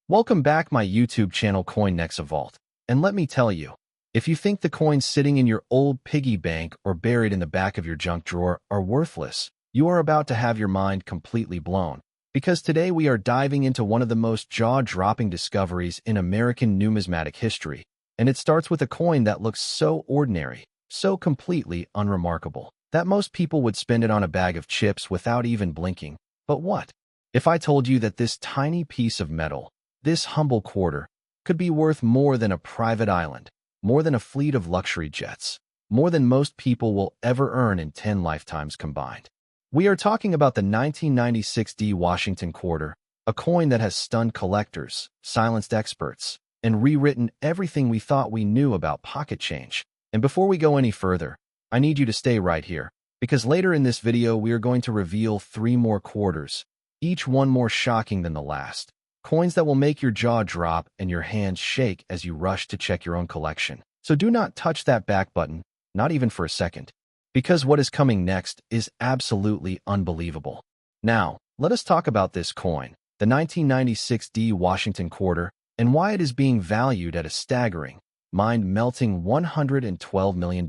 Welcome back my YouTube channel CoinNextVault. And let me tell you, if you think the coins sitting in your old piggy bank or buried in the back of your junk drawer are worthless, you are about to have your mind completely blown. Because today we are diving into one of the most jaw-dropping discoveries in American numismatic history. And it starts with a coin that looks so ordinary, so completely unremarkable, that most people would spend it on a bag of chips without even blinking. But what if I told you that this tiny piece of metal, this humble quarter, could be worth more than a private island, more than a fleet of luxury jets, more than most people will ever earn in 10 lifetimes combined? We are talking about the 1996 D Washington quarter, a coin that has stunned collectors, silenced experts, and rewritten everything we thought we knew about pocket change. And before we go any further, I need you to stay right here, because later in this video we are going to reveal 3 more quarters, each one more shocking than the last. Coins that will make your jaw drop and your hands shake as you rush to check your own collection. So do not touch that back button, not even for a second, because what is coming next is absolutely unbelievable. Now, let us talk about this coin, the 1996 D Washington quarter, and why it is being valued at a staggering, mind-melting $112 million.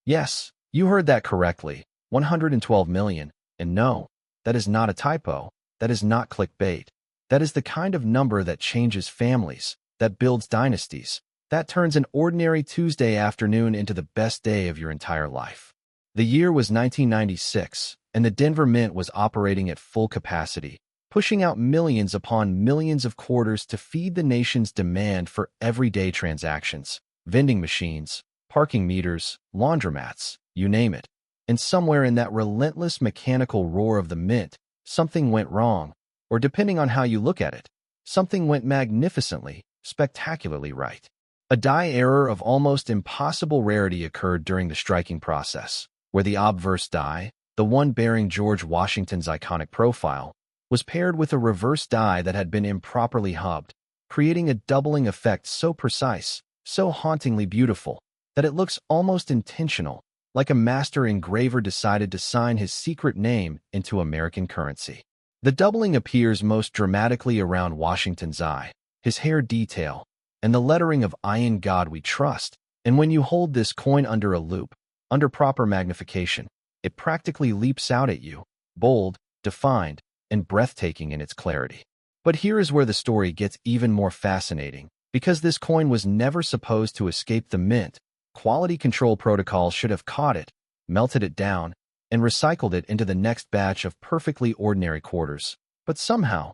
Yes, you heard that correctly, $112 million, and no, that is not a typo, that is not clickbait. That is the kind of number that changes families, that builds dynasties, that turns an ordinary Tuesday afternoon into the best day of your entire life. The year was 1996, and the Denver Mint was operating at full capacity, pushing out millions upon millions of quarters to feed the nation's demand for everyday transactions, vending machines, parking meters, laundromats, you name it. And somewhere in that relentless mechanical roar of the mint, something went wrong. Or depending on how you look at it, something went magnificently, spectacularly right. A die error of almost impossible rarity occurred during the striking process, where the obverse die, the one bearing George Washington's iconic profile, was paired with a reverse die that had been improperly hubbed, creating a doubling effect so precise, so hauntingly beautiful, that it looks almost intentional, like a master engraver decided to sign his secret name into American currency. The doubling appears most dramatically around Washington's eye, his hair detail, and the lettering of "In God We Trust." And when you hold this coin under a loupe, under proper magnification, it practically leaps out at you, bold, defined, and breathtaking in its clarity. But here is where the story gets even more fascinating. Because this coin was never supposed to escape the mint, quality control protocols should have caught it, melted it down, and recycled it into the next batch of perfectly ordinary quarters. But somehow,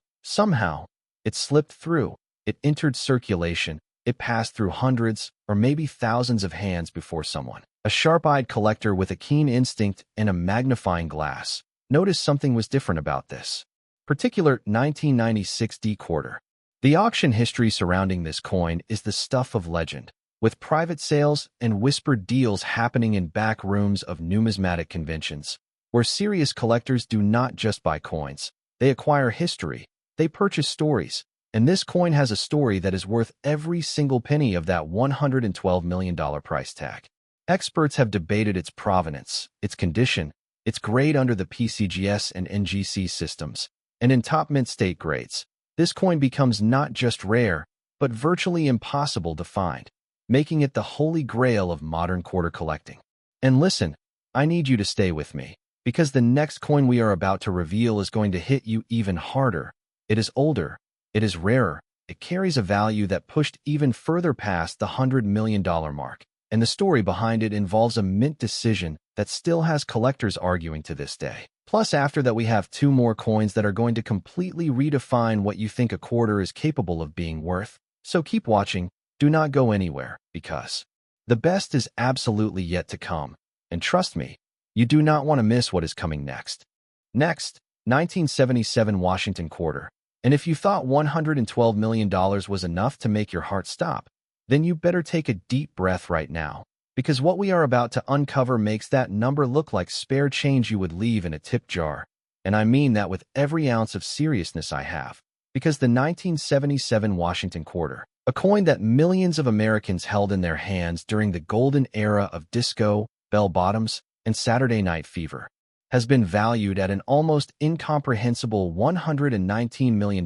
it slipped through, it entered circulation, it passed through hundreds or maybe thousands of hands before someone, a sharp-eyed collector with a keen instinct and a magnifying glass, noticed something was different about this particular 1996 D quarter. The auction history surrounding this coin is the stuff of legend, with private sales and whispered deals happening in back rooms of numismatic conventions, where serious collectors do not just buy coins, they acquire history, they purchase stories, and this coin has a story that is worth every single penny of that $112 million price tag. Experts have debated its provenance, its condition, its grade under the PCGS and NGC systems, and in top mint state grades, this coin becomes not just rare, but virtually impossible to find, making it the holy grail of modern quarter collecting. And listen, I need you to stay with me, because the next coin we are about to reveal is going to hit you even harder. It is older, it is rarer, it carries a value that pushed even further past the $100 million mark, and the story behind it involves a mint decision that still has collectors arguing to this day. Plus, after that, we have 2 more coins that are going to completely redefine what you think a quarter is capable of being worth. So keep watching. Do not go anywhere, because the best is absolutely yet to come, and trust me, you do not want to miss what is coming next. Next, 1977 Washington quarter. And if you thought $112 million was enough to make your heart stop, then you better take a deep breath right now, because what we are about to uncover makes that number look like spare change you would leave in a tip jar. And I mean that with every ounce of seriousness I have, because the 1977 Washington quarter, a coin that millions of Americans held in their hands during the golden era of disco, bell-bottoms, and Saturday Night Fever, has been valued at an almost incomprehensible $119 million.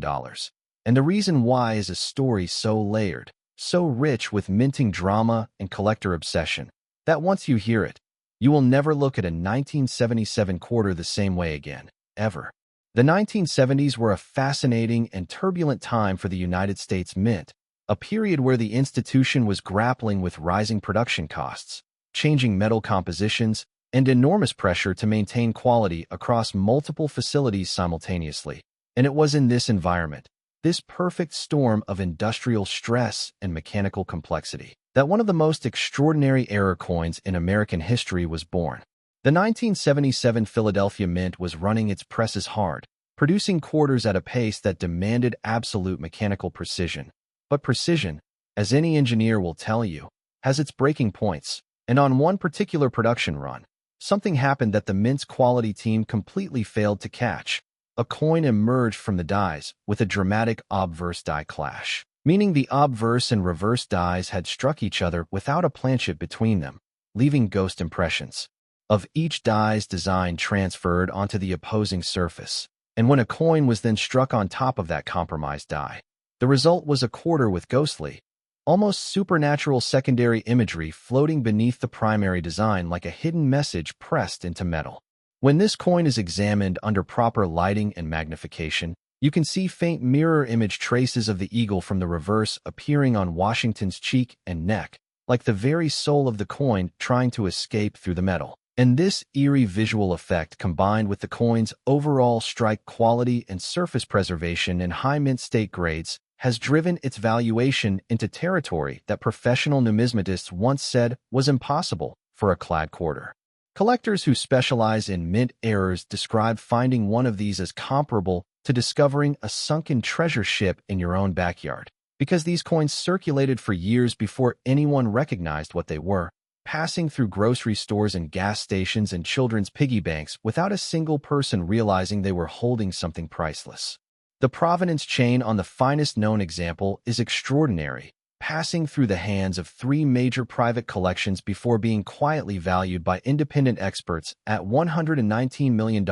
And the reason why is a story so layered, so rich with minting drama and collector obsession, that once you hear it, you will never look at a 1977 quarter the same way again, ever. The 1970s were a fascinating and turbulent time for the United States Mint, a period where the institution was grappling with rising production costs, changing metal compositions, and enormous pressure to maintain quality across multiple facilities simultaneously. And it was in this environment, this perfect storm of industrial stress and mechanical complexity, that one of the most extraordinary error coins in American history was born. The 1977 Philadelphia Mint was running its presses hard, producing quarters at a pace that demanded absolute mechanical precision. But precision, as any engineer will tell you, has its breaking points, and on one particular production run, something happened that the Mint's quality team completely failed to catch. A coin emerged from the dies with a dramatic obverse die clash, meaning the obverse and reverse dies had struck each other without a planchet between them, leaving ghost impressions of each die's design transferred onto the opposing surface. And when a coin was then struck on top of that compromised die, the result was a quarter with ghostly, almost supernatural secondary imagery floating beneath the primary design like a hidden message pressed into metal. When this coin is examined under proper lighting and magnification, you can see faint mirror image traces of the eagle from the reverse appearing on Washington's cheek and neck, like the very soul of the coin trying to escape through the metal. And this eerie visual effect, combined with the coin's overall strike quality and surface preservation in high mint state grades, has driven its valuation into territory that professional numismatists once said was impossible for a clad quarter. Collectors who specialize in mint errors describe finding one of these as comparable to discovering a sunken treasure ship in your own backyard, because these coins circulated for years before anyone recognized what they were, passing through grocery stores and gas stations and children's piggy banks without a single person realizing they were holding something priceless. The provenance chain on the finest known example is extraordinary, passing through the hands of 3 major private collections before being quietly valued by independent experts at $119 million,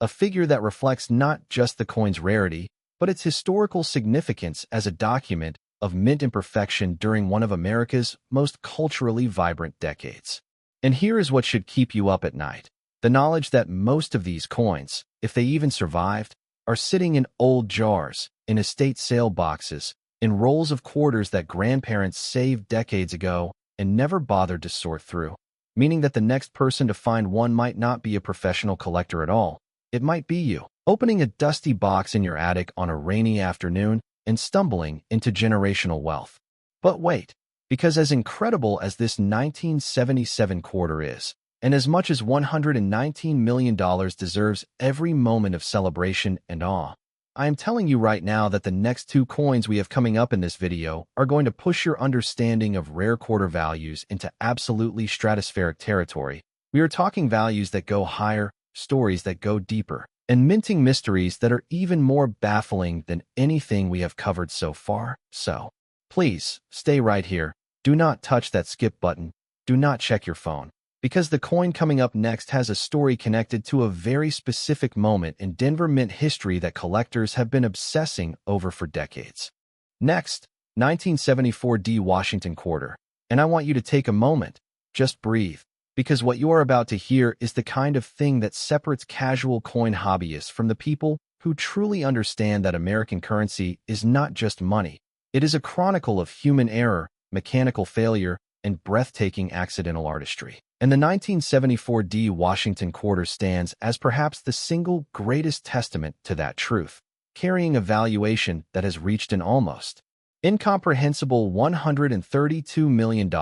a figure that reflects not just the coin's rarity, but its historical significance as a document of mint imperfection during one of America's most culturally vibrant decades. And here is what should keep you up at night: the knowledge that most of these coins, if they even survived, are sitting in old jars, in estate sale boxes, in rolls of quarters that grandparents saved decades ago and never bothered to sort through, meaning that the next person to find one might not be a professional collector at all. It might be you, opening a dusty box in your attic on a rainy afternoon and stumbling into generational wealth. But wait, because as incredible as this 1977 quarter is, and as much as $119 million deserves every moment of celebration and awe, I am telling you right now that the next 2 coins we have coming up in this video are going to push your understanding of rare quarter values into absolutely stratospheric territory. We are talking values that go higher, stories that go deeper, and minting mysteries that are even more baffling than anything we have covered so far. So, please, stay right here. Do not touch that skip button. Do not check your phone, because the coin coming up next has a story connected to a very specific moment in Denver Mint history that collectors have been obsessing over for decades. Next, 1974 D Washington quarter. And I want you to take a moment, just breathe, because what you are about to hear is the kind of thing that separates casual coin hobbyists from the people who truly understand that American currency is not just money. It is a chronicle of human error, mechanical failure, and breathtaking accidental artistry. And the 1974 D Washington quarter stands as perhaps the single greatest testament to that truth, carrying a valuation that has reached an almost incomprehensible $132 million,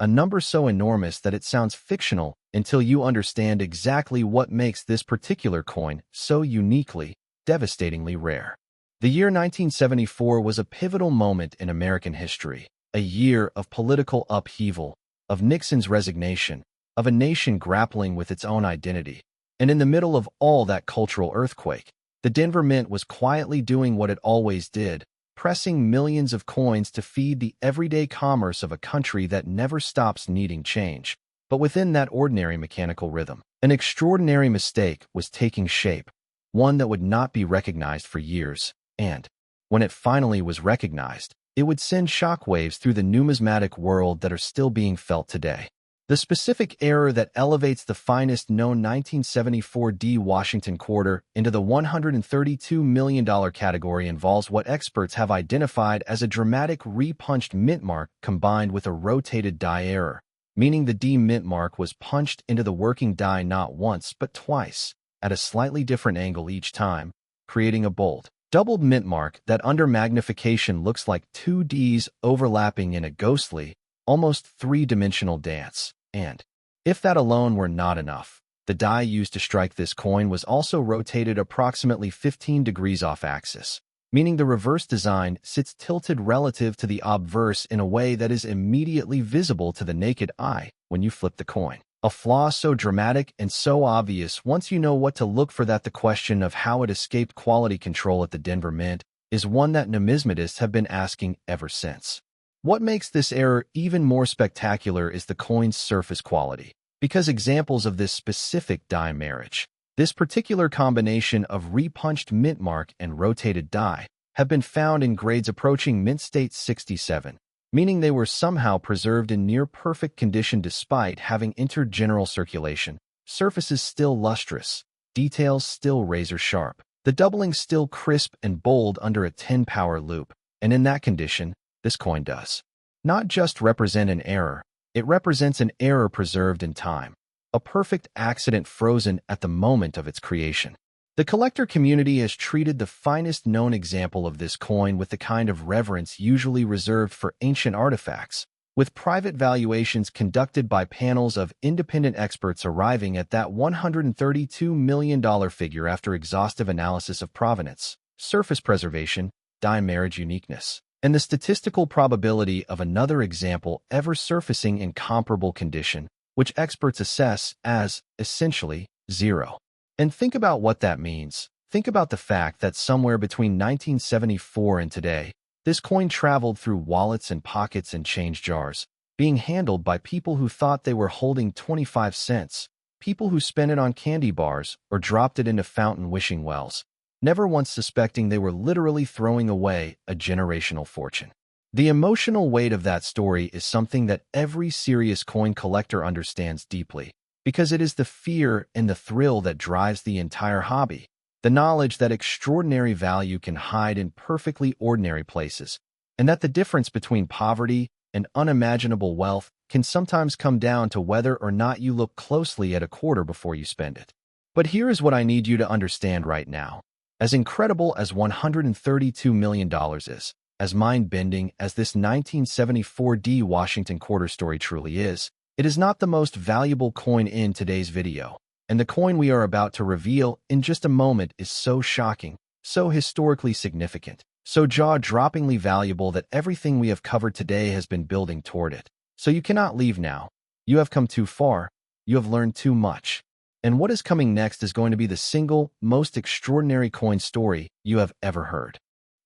a number so enormous that it sounds fictional until you understand exactly what makes this particular coin so uniquely, devastatingly rare. The year 1974 was a pivotal moment in American history, a year of political upheaval, of Nixon's resignation, of a nation grappling with its own identity. And in the middle of all that cultural earthquake, the Denver Mint was quietly doing what it always did, pressing millions of coins to feed the everyday commerce of a country that never stops needing change. But within that ordinary mechanical rhythm, an extraordinary mistake was taking shape, one that would not be recognized for years. And When it finally was recognized, it would send shockwaves through the numismatic world that are still being felt today. The specific error that elevates the finest known 1974 Washington quarter into the $132 million category involves what experts have identified as a dramatic repunched mint mark combined with a rotated die error, meaning the D mint mark was punched into the working die not once but twice, at a slightly different angle each time, creating a bold, doubled mint mark that under magnification looks like two Ds overlapping in a ghostly, almost three-dimensional dance. And, if that alone were not enough, the die used to strike this coin was also rotated approximately 15 degrees off axis, meaning the reverse design sits tilted relative to the obverse in a way that is immediately visible to the naked eye when you flip the coin. A flaw so dramatic and so obvious once you know what to look for that the question of how it escaped quality control at the Denver Mint is one that numismatists have been asking ever since. What makes this error even more spectacular is the coin's surface quality, because examples of this specific die marriage, this particular combination of repunched mint mark and rotated die, have been found in grades approaching mint state 67, meaning they were somehow preserved in near-perfect condition despite having entered general circulation, surfaces still lustrous, details still razor-sharp, the doubling still crisp and bold under a 10-power loop, and in that condition, this coin does not just represent an error, it represents an error preserved in time, a perfect accident frozen at the moment of its creation. The collector community has treated the finest known example of this coin with the kind of reverence usually reserved for ancient artifacts, with private valuations conducted by panels of independent experts arriving at that $132 million figure after exhaustive analysis of provenance, surface preservation, die marriage uniqueness, and the statistical probability of another example ever surfacing in comparable condition, which experts assess as, essentially, zero. And think about what that means. Think about the fact that somewhere between 1974 and today, this coin traveled through wallets and pockets and change jars, being handled by people who thought they were holding 25 cents, people who spent it on candy bars or dropped it into fountain wishing wells, never once suspecting they were literally throwing away a generational fortune. The emotional weight of that story is something that every serious coin collector understands deeply, because it is the fear and the thrill that drives the entire hobby. The knowledge that extraordinary value can hide in perfectly ordinary places, and that the difference between poverty and unimaginable wealth can sometimes come down to whether or not you look closely at a quarter before you spend it. But here is what I need you to understand right now. As incredible as $132 million is, as mind-bending as this 1974 Washington quarter story truly is, it is not the most valuable coin in today's video. And the coin we are about to reveal in just a moment is so shocking, so historically significant, so jaw-droppingly valuable that everything we have covered today has been building toward it. So you cannot leave now. You have come too far. You have learned too much. And what is coming next is going to be the single most extraordinary coin story you have ever heard.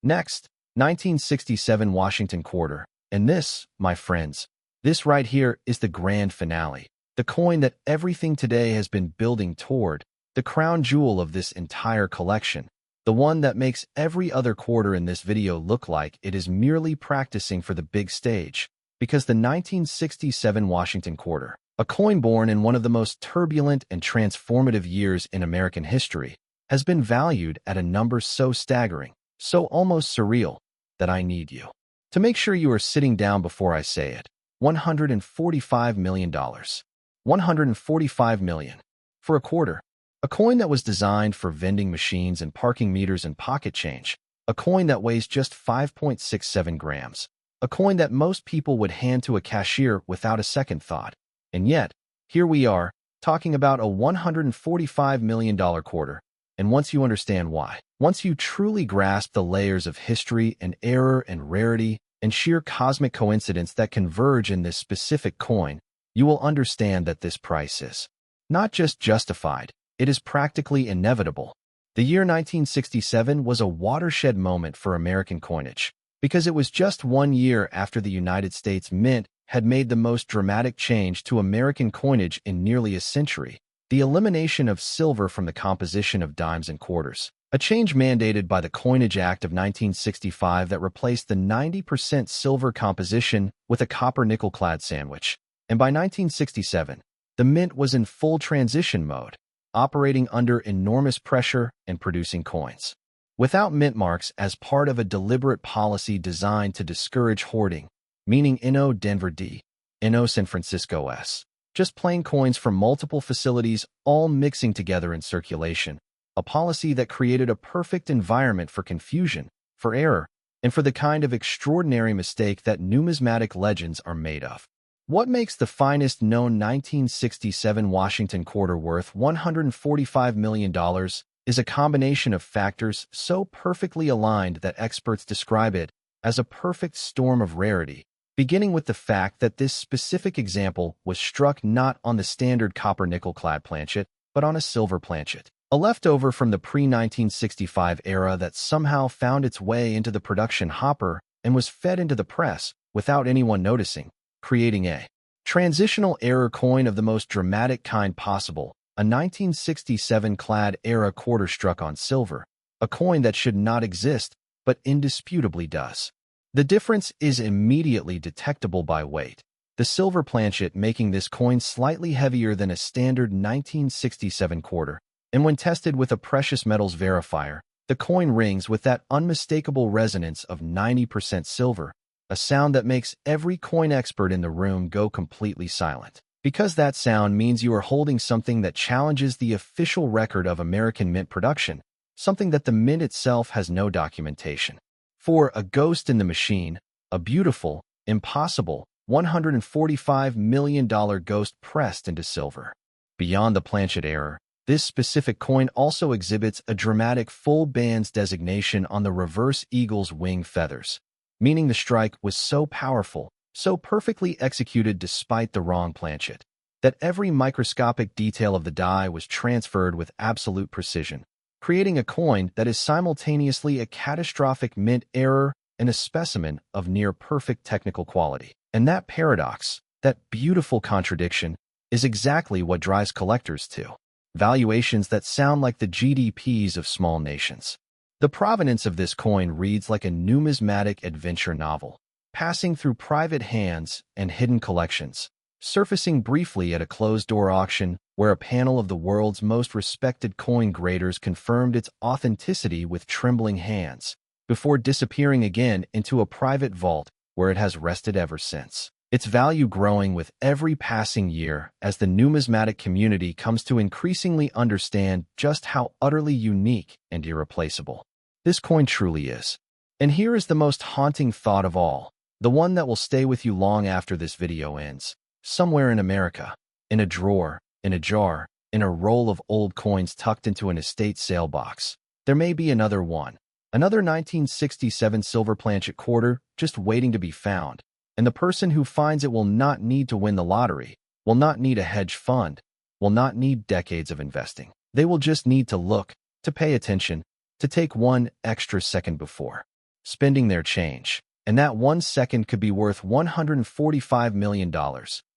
Next, 1967 Washington quarter. And this, my friends, this right here is the grand finale. The coin that everything today has been building toward, the crown jewel of this entire collection, the one that makes every other quarter in this video look like it is merely practicing for the big stage, because the 1967 Washington quarter, a coin born in one of the most turbulent and transformative years in American history, has been valued at a number so staggering, so almost surreal, that I need you to make sure you are sitting down before I say it. $145 million. $145 million. For a quarter. A coin that was designed for vending machines and parking meters and pocket change. A coin that weighs just 5.67 grams. A coin that most people would hand to a cashier without a second thought. And yet, here we are, talking about a $145 million quarter. And once you understand why, once you truly grasp the layers of history and error and rarity and sheer cosmic coincidence that converge in this specific coin, you will understand that this price is not just justified, it is practically inevitable. The year 1967 was a watershed moment for American coinage, because it was just 1 year after the United States Mint had made the most dramatic change to American coinage in nearly a century, the elimination of silver from the composition of dimes and quarters. a change mandated by the Coinage Act of 1965 that replaced the 90% silver composition with a copper-nickel-clad sandwich. And by 1967, the mint was in full transition mode, operating under enormous pressure and producing coins. Without mint marks as part of a deliberate policy designed to discourage hoarding, meaning Inno Denver D, Inno San Francisco S. Just plain coins from multiple facilities all mixing together in circulation, a policy that created a perfect environment for confusion, for error, and for the kind of extraordinary mistake that numismatic legends are made of. What makes the finest known 1967 Washington quarter worth $145 million is a combination of factors so perfectly aligned that experts describe it as a perfect storm of rarity, beginning with the fact that this specific example was struck not on the standard copper-nickel-clad planchet, but on a silver planchet, a leftover from the pre-1965 era that somehow found its way into the production hopper and was fed into the press without anyone noticing, creating a transitional error coin of the most dramatic kind possible, a 1967 clad era quarter struck on silver, a coin that should not exist, but indisputably does. The difference is immediately detectable by weight, the silver planchet making this coin slightly heavier than a standard 1967 quarter, and when tested with a precious metals verifier, the coin rings with that unmistakable resonance of 90% silver, a sound that makes every coin expert in the room go completely silent. Because that sound means you are holding something that challenges the official record of American mint production, something that the mint itself has no documentation. For a ghost in the machine, a beautiful, impossible, $145 million ghost pressed into silver. Beyond the planchet error, this specific coin also exhibits a dramatic full bands designation on the reverse eagle's wing feathers, meaning the strike was so powerful, so perfectly executed despite the wrong planchet, that every microscopic detail of the die was transferred with absolute precision, creating a coin that is simultaneously a catastrophic mint error and a specimen of near-perfect technical quality. And that paradox, that beautiful contradiction, is exactly what drives collectors to valuations that sound like the GDPs of small nations. The provenance of this coin reads like a numismatic adventure novel, passing through private hands and hidden collections, surfacing briefly at a closed-door auction where a panel of the world's most respected coin graders confirmed its authenticity with trembling hands, before disappearing again into a private vault where it has rested ever since, its value growing with every passing year as the numismatic community comes to increasingly understand just how utterly unique and irreplaceable this coin truly is. And here is the most haunting thought of all, the one that will stay with you long after this video ends. Somewhere in America, in a drawer, in a jar, in a roll of old coins tucked into an estate sale box, there may be another one, another 1967 silver planchet quarter just waiting to be found. And the person who finds it will not need to win the lottery, will not need a hedge fund, will not need decades of investing. They will just need to look, to pay attention, to take one extra second before spending their change. And that 1 second could be worth $145 million.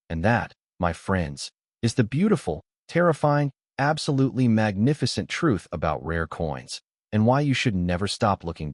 And that, my friends, is the beautiful, terrifying, absolutely magnificent truth about rare coins, and why you should never stop looking.